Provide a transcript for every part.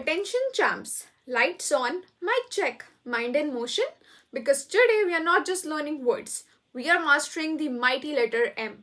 Attention champs, lights on, mic check, mind in motion, because today we are not just learning words, we are mastering the mighty letter M,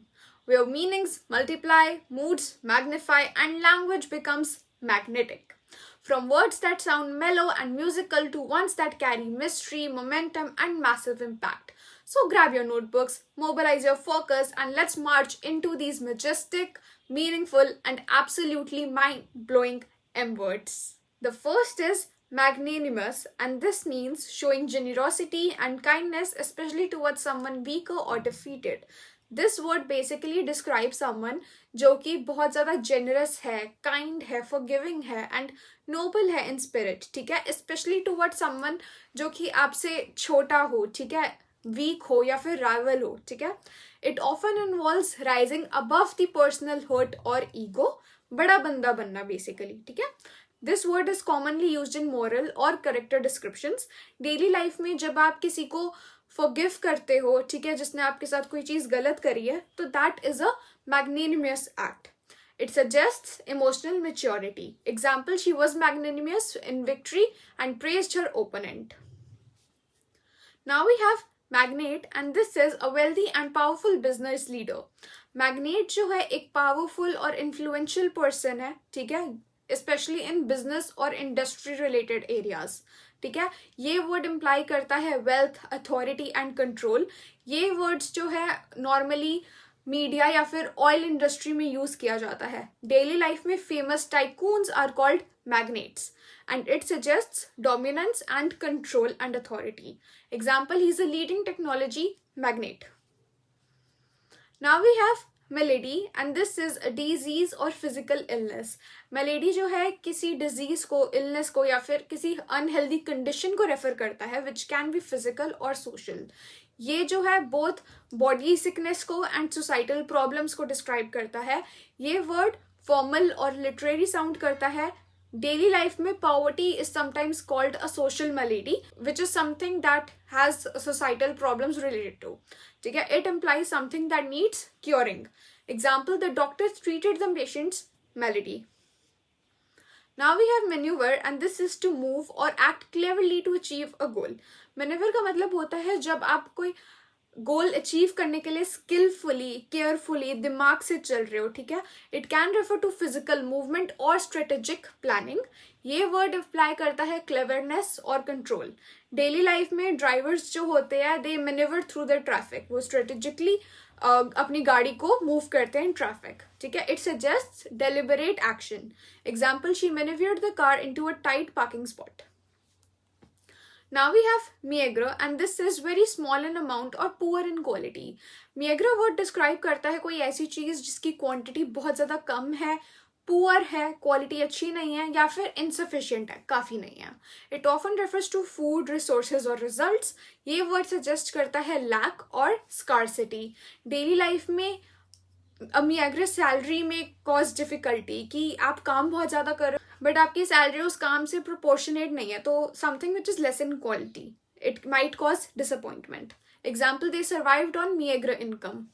where meanings multiply, moods magnify, and language becomes magnetic. From words that sound mellow and musical to ones that carry mystery, momentum, and massive impact. So grab your notebooks, mobilize your focus, and let's march into these majestic, meaningful, and absolutely mind-blowing M words. The first is Magnanimous, and this means showing generosity and kindness, especially towards someone weaker or defeated. This word basically describes someone जो कि बहुत ज़्यादा generous है, kind है, forgiving है and noble है in spirit, ठीक है? Especially towards someone जो कि आपसे छोटा हो, ठीक है? Weak हो या फिर rival हो, ठीक है? It often involves rising above the personal hurt or ego, बड़ा बंदा बनना basically, ठीक है? This word is commonly used in moral or character descriptions. Daily life में जब आप किसी को forgive करते हो, ठीक है, जिसने आपके साथ कोई चीज़ गलत करी है, तो that is a magnanimous act. It suggests emotional maturity. Example, she was magnanimous in victory and praised her opponent. Now we have Magnate, and this is a wealthy and powerful business leader. Magnate जो है एक powerful और influential person है, ठीक है, especially in business और industry related areas. ठीक है, ये word imply करता है wealth, authority and control. ये words जो है normally मीडिया या फिर ऑयल इंडस्ट्री में यूज किया जाता है. डेली लाइफ में famous tycoons are called magnates and it suggests dominance and control and authority. Example, he is a leading technology magnate. Now we have Malady, and this is a disease or physical illness. Malady जो है किसी disease को, illness को या फिर किसी unhealthy condition को refer करता है which can be physical or social. ये जो है both body sickness को and societal problems को describe करता है. ये word formal और literary sound करता है. Daily life में poverty is sometimes called a social malady, which is something that has societal problems related to. ठीक है, it implies something that needs curing. Example, the doctors treated the patient's malady. Now we have maneuver, and this is to move or act cleverly to achieve a goal. Maneuver का मतलब होता है जब आप कोई goal achieve करने के लिए स्किलफुली, केयरफुली, दिमाग से चल रहे हो, ठीक है. It can refer to physical movement और स्ट्रेटेजिक प्लानिंग. ये वर्ड अप्लाई करता है क्लेवरनेस और कंट्रोल. डेली लाइफ में ड्राइवर्स जो होते हैं they maneuver through the traffic. वो स्ट्रेटेजिकली अपनी गाड़ी को मूव करते हैं इन ट्रैफिक, ठीक है. It suggests deliberate action. Example, she maneuvered the car into a tight parking spot. Now we have meager, and this is very small in amount or poor in quality. Meager word describe करता है कोई ऐसी चीज़ जिसकी quantity बहुत ज़्यादा कम है, poor है, quality अच्छी नहीं है या फिर insufficient है, काफ़ी नहीं है. It often refers to food, resources और results. ये word suggest करता है lack और scarcity. Daily life में meager सैलरी में कॉज डिफिकल्टी कि आप काम बहुत ज़्यादा कर रहे हो बट आपकी सैलरी उस काम से प्रोपोर्शनेट नहीं है, तो something which is less in quality. It might cause disappointment. Example, they survived on meager income.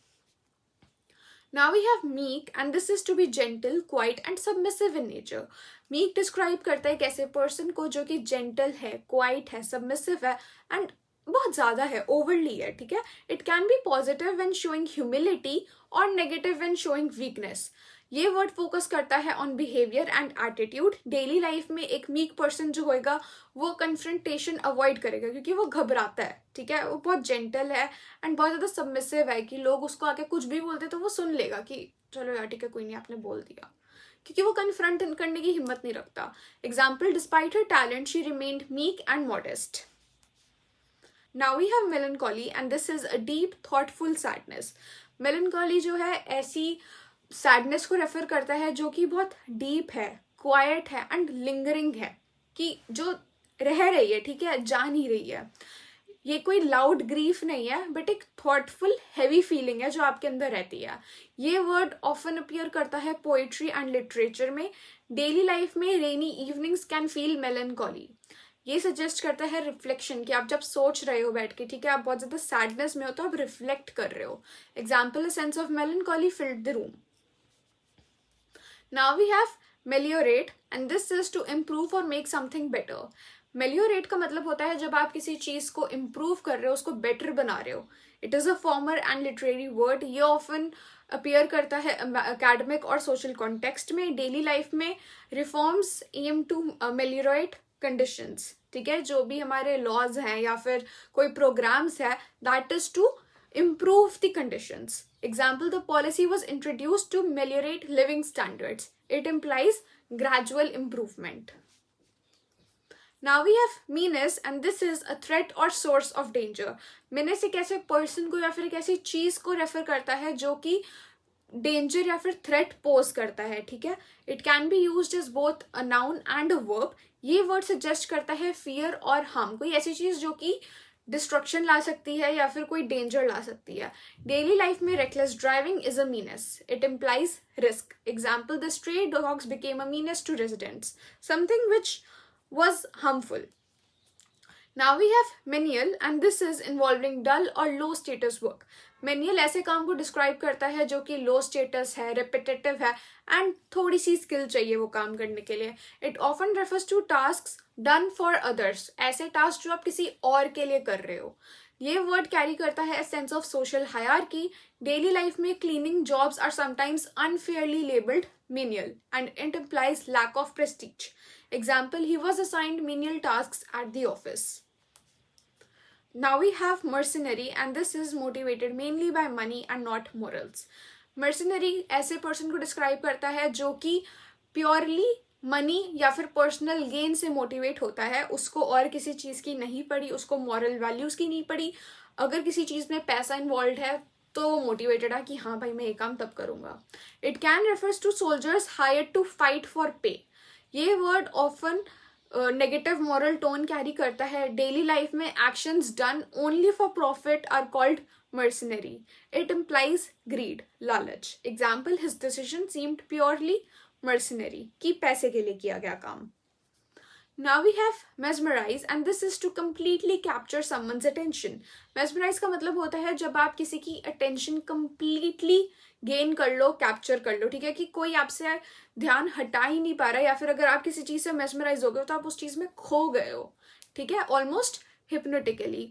Now we have meek, and this is to be gentle, quiet and submissive in nature. Meek describe करता है एक ऐसे person को जो कि gentle है, quiet है, submissive है and बहुत ज़्यादा है, overly है, ठीक है. It can be positive when showing humility और negative when showing weakness. ये वर्ड फोकस करता है on behaviour and attitude. Daily life में एक मीक पर्सन जो होएगा वो कन्फ्रंटेशन अवॉइड करेगा क्योंकि वो घबराता है, ठीक है. वो बहुत जेंटल है एंड बहुत ज़्यादा सबमिसिव है कि लोग उसको आके कुछ भी बोलते तो वो सुन लेगा कि चलो यार ठीक है, कोई नहीं, आपने बोल दिया, क्योंकि वो कन्फ्रंट करने की हिम्मत नहीं रखता. Example, despite her talent she remained meek and modest. Now we have melancholy, and this is a deep, thoughtful sadness. Melancholy जो है ऐसी सैडनेस को रेफर करता है जो कि बहुत डीप है, क्वाइट है एंड लिंगरिंग है, कि जो रह रही है, ठीक है, जा नहीं रही है. ये कोई लाउड ग्रीफ नहीं है बट एक थॉटफुल हैवी फीलिंग है जो आपके अंदर रहती है. ये वर्ड ऑफन अपीयर करता है पोएट्री एंड लिटरेचर में. डेली लाइफ में रेनी इवनिंग्स कैन फील मेलनकॉली. ये सजेस्ट करता है रिफ्लेक्शन, कि आप जब सोच रहे हो बैठ के, ठीक है, आप बहुत ज़्यादा सैडनेस में हो तो आप रिफ्लेक्ट कर रहे हो. Example, a sense of melancholy filled the room. Now we have Meliorate, and this is to improve or make something better. Meliorate का मतलब होता है जब आप किसी चीज को improve कर रहे हो, उसको better बना रहे हो. It is a former and literary word. ये often appear करता है academic और social context में. Daily life में reforms aim to meliorate conditions. ठीक है, जो भी हमारे laws हैं या फिर कोई programs है, that is to improve the conditions. Example, the policy was introduced to meliorate living standards. It implies gradual improvement. Now we have menace, and this is a threat or source of danger. menace एक ऐसे person को या फिर एक ऐसी चीज को refer करता है जो कि डेंजर या फिर थ्रेट पोज करता है. ठीक है, it can be used as both a noun and a verb. ये वर्ड सजेस्ट करता है फियर और हार्म, कोई ऐसी चीज जो कि डिस्ट्रक्शन ला सकती है या फिर कोई डेंजर ला सकती है. डेली लाइफ में reckless driving is a menace. It implies risk. Example, the stray dogs became a menace to residents. Something which was harmful. Now we have menial, and this is involving dull or low status work. Menial ऐसे काम को describe करता है जो कि low status है, repetitive है and थोड़ी सी स्किल चाहिए वो काम करने के लिए. It often refers to task done for others. ऐसे टास्क जो आप किसी और के लिए कर रहे हो. ये वर्ड कैरी करता है sense of social hierarchy. Daily life में cleaning jobs are sometimes unfairly labelled menial and it implies lack of prestige. Example, he was assigned menial tasks at the office. Now we have mercenary, and this is motivated mainly by money and not morals. Mercenary ऐसे person को describe करता है जो कि purely money या फिर personal gain से motivate होता है. उसको और किसी चीज की नहीं पड़ी, उसको मॉरल वैल्यूज की नहीं पड़ी. अगर किसी चीज में पैसा इन्वॉल्व है तो वो मोटिवेटेड है कि हाँ भाई मैं ये काम तब करूंगा. It can refers to soldiers hired to fight for pay. ये word often negative moral tone carry करता है. डेली लाइफ में actions done only for profit are called mercenary. It implies greed, लालच. Example, his decision seemed purely mercenary, कि पैसे के लिए किया गया काम. Now we have mesmerize, and this is to completely capture someone's attention. Mesmerize का मतलब होता है जब आप किसी की attention completely gain कर लो, capture कर लो. ठीक है, कि कोई आपसे ध्यान हटा ही नहीं पा रहा, या फिर अगर आप किसी चीज से mesmerize हो गए तो आप उस चीज में खो गए हो. ठीक है, almost hypnotically.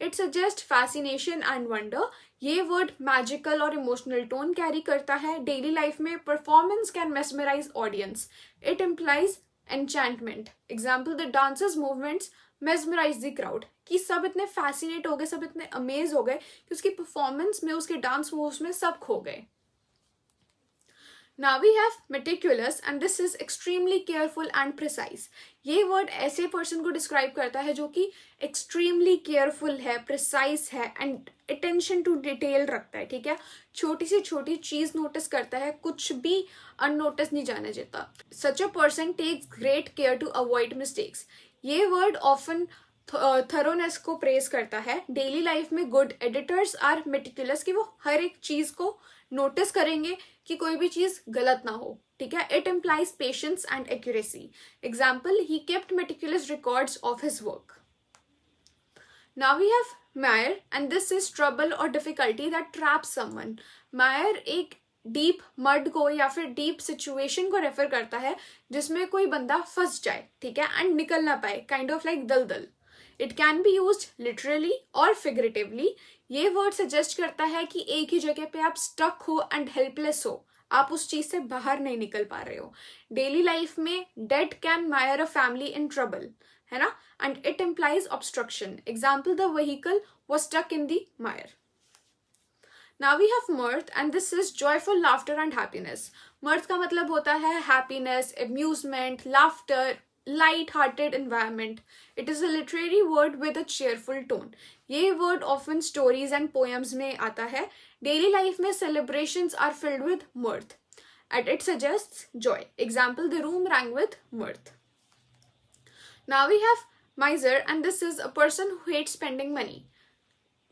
It suggests fascination and wonder. ये वर्ड मैजिकल और इमोशनल टोन कैरी करता है. डेली लाइफ में performance can mesmerize audience. It implies enchantment. Example, the dancers movements mesmerize the crowd. कि सब इतने फैसिनेट हो गए, सब इतने अमेज हो गए कि उसकी परफॉर्मेंस में, उसके डांस मूव्स में सब खो गए. Now we have meticulous, and this is extremely careful and precise. ये वर्ड ऐसे पर्सन को डिस्क्राइब करता है जो कि extremely careful है, precise है and attention to detail रखता है. ठीक है, छोटी से छोटी चीज नोटिस करता है, कुछ भी अननोटिस नहीं जाने देता. Such a person takes great care to avoid mistakes. ये वर्ड ऑफन थरोनेस को प्रेज करता है. डेली लाइफ में गुड एडिटर्स आर मेटिकुलस, कि वो हर एक चीज को नोटिस करेंगे कि कोई भी चीज गलत ना हो. ठीक है, it implies patience and accuracy. Example, he kept meticulous records of his work. Now we have mire, and this is trouble और difficulty that traps someone. Mire एक डीप मड को या फिर डीप सिचुएशन को रेफर करता है जिसमें कोई बंदा फंस जाए. ठीक है, एंड निकल ना पाए, काइंड ऑफ लाइक दलदल. It can be used literally और फिगरेटिवली. ये वर्ड सजेस्ट करता है कि एक ही जगह पे आप स्टक हो एंड हेल्पलेस हो, आप उस चीज से बाहर नहीं निकल पा रहे हो. डेली लाइफ में debt can mire a family in trouble, है ना, and it implies obstruction. Example, the vehicle was stuck in the mire. Now we have mirth, and this is joyful laughter and happiness. Mirth का मतलब होता है happiness, amusement, laughter, light-hearted environment. It is a literary word with a cheerful tone. ये word often stories and poems में आता है. Daily life में celebrations are filled with mirth, and it suggests joy. Example, the room rang with mirth. Now we have miser, and this is a person who hates spending money.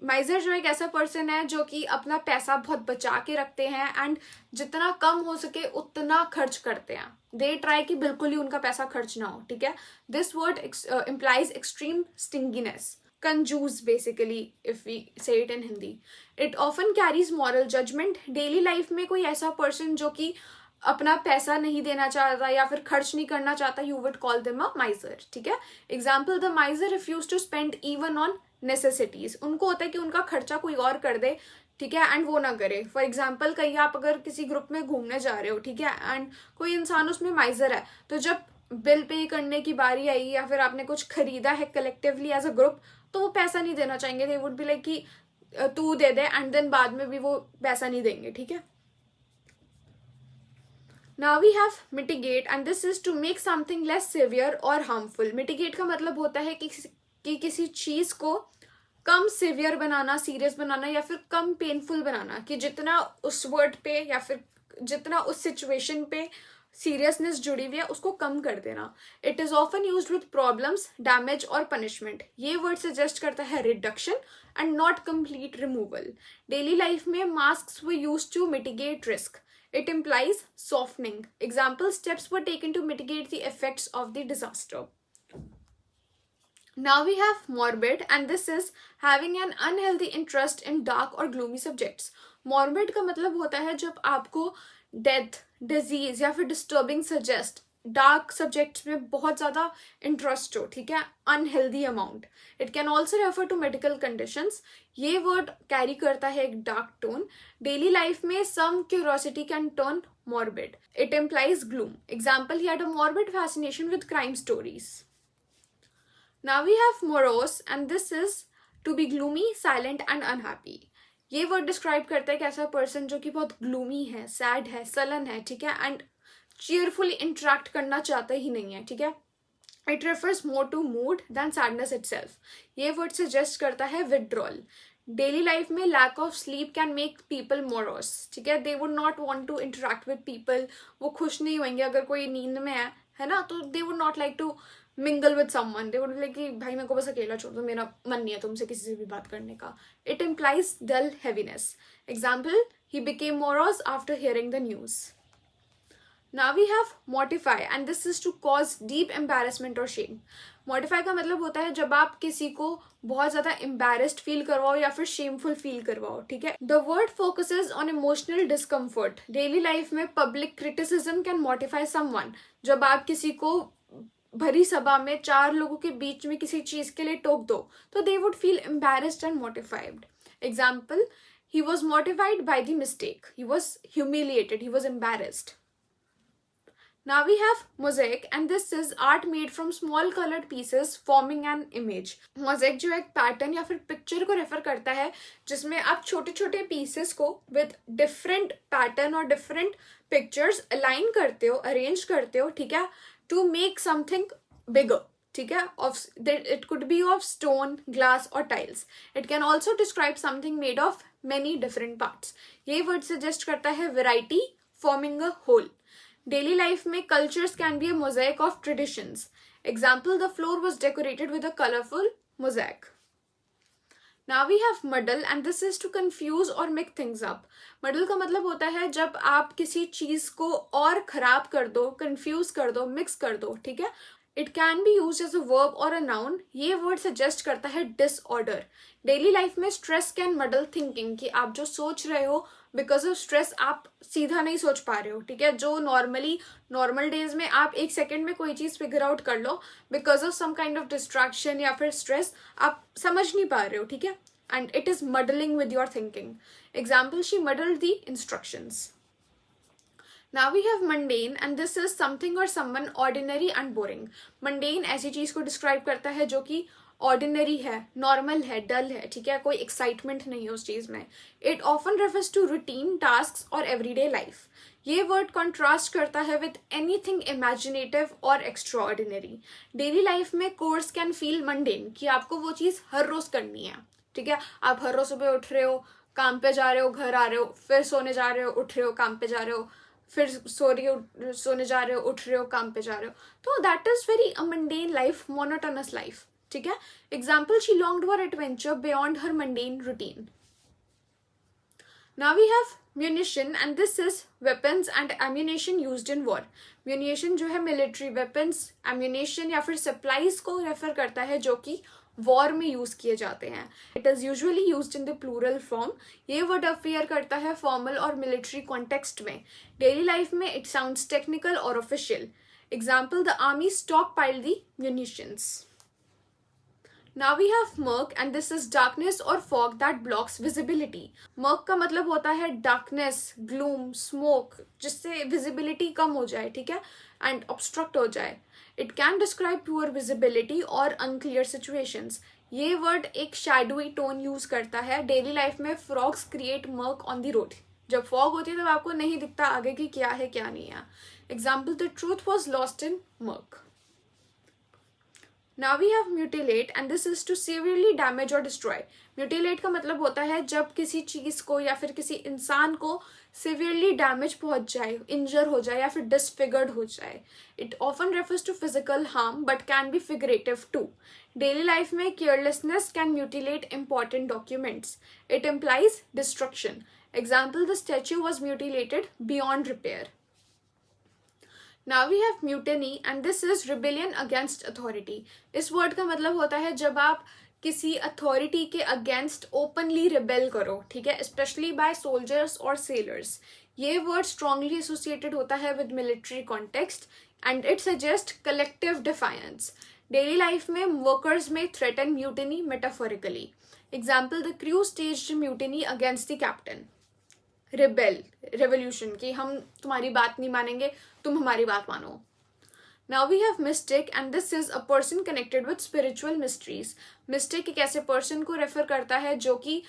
माइजर जो एक ऐसा person है जो कि अपना पैसा बहुत बचा के रखते हैं एंड जितना कम हो सके उतना खर्च करते हैं. दे ट्राई कि बिल्कुल ही उनका पैसा खर्च ना हो. ठीक है, this word implies extreme stinginess, कंजूस basically if we say it in Hindi. It often carries moral judgment. Daily life में कोई ऐसा पर्सन जो कि अपना पैसा नहीं देना चाहता या फिर खर्च नहीं करना चाहता, you would call them a miser, ठीक है. Example, the miser refuse to spend even on necessities. उनको होता है कि उनका खर्चा कोई और कर दे, ठीक है, एंड वो ना करे. फॉर एग्जाम्पल, कहीं आप अगर किसी ग्रुप में घूमने जा रहे हो, ठीक है, एंड कोई इंसान उसमें माइजर है, तो जब बिल पे करने की बारी आई या फिर आपने कुछ खरीदा है कलेक्टिवली एज अ ग्रुप, तो वो पैसा नहीं देना चाहेंगे. दे वुड बी लाइक कि तू दे दे, एंड देन बाद में भी वो पैसा नहीं देंगे, ठीक है. Now we have mitigate and this is to make something less severe or harmful. Mitigate का मतलब होता है कि किसी चीज को कम सिवियर बनाना, सीरियस बनाना या फिर कम पेनफुल बनाना, कि जितना उस वर्ड पे या फिर जितना उस सिचुएशन पे सीरियसनेस जुड़ी हुई है उसको कम कर देना. It is often used with problems, damage और पनिशमेंट. ये वर्ड सजेस्ट करता है reduction and not complete removal. Daily life में masks were used to mitigate risk. It implies softening. Example, steps were taken to mitigate the effects of the disaster. Now we have morbid and this is having an unhealthy interest in dark or gloomy subjects. Morbid का मतलब होता है जब आपको death, disease या फिर disturbing suggest dark subjects में बहुत ज़्यादा इंटरेस्ट हो, ठीक है, unhealthy amount. It can also refer to medical conditions. ये वर्ड कैरी करता है एक डार्क टोन. डेली लाइफ में some curiosity can turn morbid. It implies gloom. Example, he had a morbid fascination with crime stories. Now we have morose and this is to be gloomy, silent and unhappy. ये word describe करता है कि ऐसा person जो कि बहुत gloomy है, sad है, सलन है, ठीक है, एंड चीयरफुली इंटरेक्ट करना चाहता ही नहीं है, ठीक है. It refers more to mood than sadness itself. ये वर्ड सजेस्ट करता है विड्रॉल. डेली लाइफ में lack of sleep can make people morose, ठीक है. They would not want to interact with people. वो खुश नहीं होंगे अगर कोई नींद में है ना, तो they would not like to mingle with someone. They would like कि भाई मेरे को बस अकेला छोड़ दो, मेरा मन नहीं है तुमसे किसी से भी बात करने का. It implies dull heaviness. Example, he became morose after hearing the news. Now we have mortify and this is to cause deep embarrassment or shame. Mortify का मतलब होता है जब आप किसी को बहुत ज़्यादा embarrassed फील करवाओ या फिर shameful फील करवाओ, ठीक है. The word focuses on emotional discomfort. Daily life में public criticism can mortify someone. जब आप किसी को भरी सभा में 4 लोगों के बीच में किसी चीज़ के लिए टोक दो, तो they would feel embarrassed and mortified. Example, he was mortified by the mistake. He was humiliated. He was embarrassed. Now we have mosaic and this is art made from small colored pieces forming an image. Mosaic जो एक pattern या फिर picture को refer करता है जिसमें आप छोटे छोटे पीसेस को विद डिफरेंट पैटर्न और डिफरेंट पिक्चर्स अलाइन करते हो, अरेंज करते हो, ठीक है, टू मेक समथिंग बिगर, ठीक है. It could be of stone, glass or tiles. It can also describe something made of many different parts. ये वर्ड सजेस्ट करता है variety forming a whole. Daily life में cultures can be a mosaic of traditions. Example, the floor was decorated with a colorful mosaic. Now we have muddle and this is to confuse or make things up. Muddle का मतलब होता है जब आप किसी चीज को और खराब कर दो, confuse कर दो, mix कर दो, ठीक है. It can be used as a verb or a noun. ये word suggest करता है disorder. Daily life में stress can muddle thinking, कि आप जो सोच रहे हो बिकॉज ऑफ स्ट्रेस आप सीधा नहीं सोच पा रहे हो, ठीक है. जो नॉर्मल डेज में आप 1 सेकेंड में कोई चीज़ फिगर आउट कर लो, because of some kind of distraction या फिर स्ट्रेस आप समझ नहीं पा रहे हो, ठीक है. And it is muddling with your thinking. Example, she muddled the instructions. Now we have mundane and this is something or someone ordinary and boring. Mundane ऐसी चीज़ को डिस्क्राइब करता है जो कि ऑर्डिनरी है, नॉर्मल है, डल है, ठीक है, कोई एक्साइटमेंट नहीं है उस चीज़ में. It often refers to routine task और एवरीडे लाइफ. ये वर्ड कॉन्ट्रास्ट करता है विद एनीथिंग इमेजिनेटिव और एक्स्ट्रा ऑर्डिनरी. डेली लाइफ में कोर्स कैन फील मंडेन, कि आपको वो चीज़ हर रोज़ करनी है, ठीक है. आप हर रोज़ सुबह उठ रहे हो, काम पे जा रहे हो, घर आ रहे हो, फिर सोने जा रहे हो, उठ रहे हो, काम पे जा रहे हो, फिर सोने जा रहे हो, उठ रहे हो, काम पे जा रहे हो. तो that is very a mundane life, monotonous life, ठीक है. Example, she longed for adventure beyond her mundane routine. Now we have munition and this is weapons and ammunition used in war. Munition जो है military weapons, ammunition या फिर supplies को refer करता है जो कि वॉर में यूज किए जाते हैं. It is usually used in the plural form. ये वर्ड अपेयर करता है फॉर्मल और मिलिट्री कॉन्टेक्स्ट में. डेली लाइफ में इट साउंड्स टेक्निकल और official. Example, the army stockpile the munitions. Now we have murk and this is darkness or fog that blocks visibility. Murk का मतलब होता है darkness, gloom, smoke, जिससे visibility कम हो जाए, ठीक है, and obstruct हो जाए. It can describe poor visibility or unclear situations. ये word एक shadowy tone use करता है. Daily life में frogs create murk on the road. जब fog होती है तब आपको नहीं दिखता आगे की क्या है क्या नहीं है. Example, the truth was lost in murk. Now we have mutilate and this is to severely damage or destroy. Mutilate का मतलब होता है जब किसी चीज़ को या फिर किसी इंसान को severely damage पहुंच जाए, injure हो जाए या फिर disfigured हो जाए. It often refers to physical harm but can be figurative too. Daily life में carelessness can mutilate important documents. It implies destruction. Example, the statue was mutilated beyond repair. Now we have mutiny and this is rebellion against authority. इस word का मतलब होता है जब आप किसी authority के अगेंस्ट ओपनली रिबेल करो, ठीक है, स्पेशली बाय सोल्जर्स और सेलर्स. ये वर्ड स्ट्रांगली एसोसिएटेड होता है with military context and it suggest collective defiance. Daily life में वर्कर्स में threaten mutiny metaphorically. Example, the crew staged mutiny against the captain. Rebel, revolution, कि हम तुम्हारी बात नहीं मानेंगे, तुम हमारी बात मानो. Now we have mystic and this is a person connected with spiritual mysteries. Mystic एक ऐसे person को रेफर करता है जो कि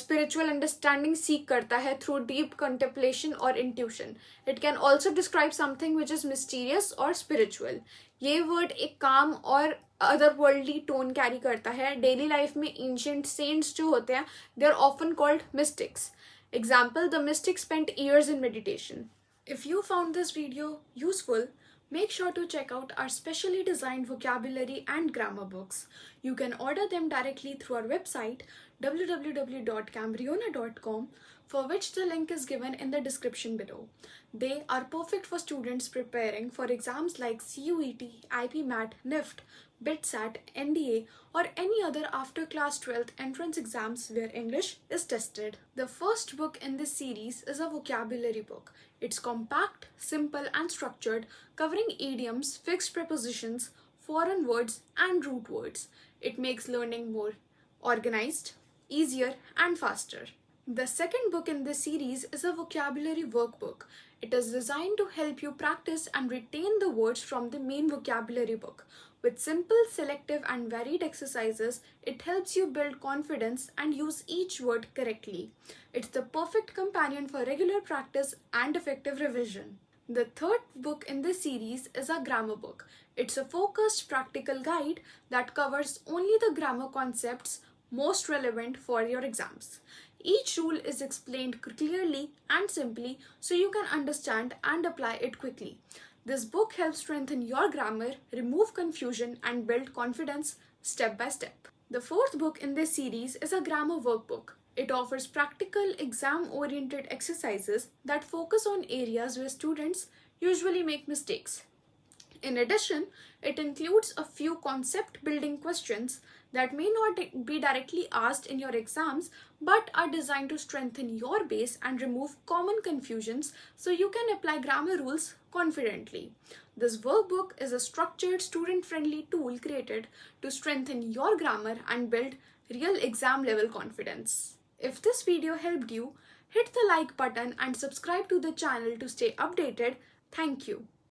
spiritual understanding सीख करता है through deep contemplation or intuition. It can also describe something which is mysterious or spiritual. ये word एक calm और otherworldly tone carry करता है. Daily life में ancient saints जो होते हैं, they are often called mystics. Example, the mystic spent years in meditation. If you found this video useful, make sure to check out our specially designed vocabulary and grammar books. You can order them directly through our website www.cambriona.com, for which the link is given in the description below. They are perfect for students preparing for exams like CUET, IPMAT, NIFT, BITSAT, NDA, or any other after class 12th entrance exams where English is tested. The first book in this series is a vocabulary book. It's compact, simple and structured, covering idioms, fixed prepositions, foreign words and root words. It makes learning more organized, easier and faster. The second book in this series is a vocabulary workbook. It is designed to help you practice and retain the words from the main vocabulary book. With simple, selective and varied exercises, it helps you build confidence and use each word correctly. It's the perfect companion for regular practice and effective revision. The third book in this series is a grammar book. It's a focused practical guide that covers only the grammar concepts most relevant for your exams. Each rule is explained clearly and simply so you can understand and apply it quickly. This book helps strengthen your grammar, remove confusion, and build confidence step by step. The fourth book in this series is a grammar workbook. It offers practical, exam-oriented exercises that focus on areas where students usually make mistakes. In addition, it includes a few concept-building questions that may not be directly asked in your exams but are designed to strengthen your base and remove common confusions so you can apply grammar rules confidently. This workbook is a structured, student-friendly tool created to strengthen your grammar and build real exam-level confidence. If this video helped you, hit the like button and subscribe to the channel to stay updated. Thank you.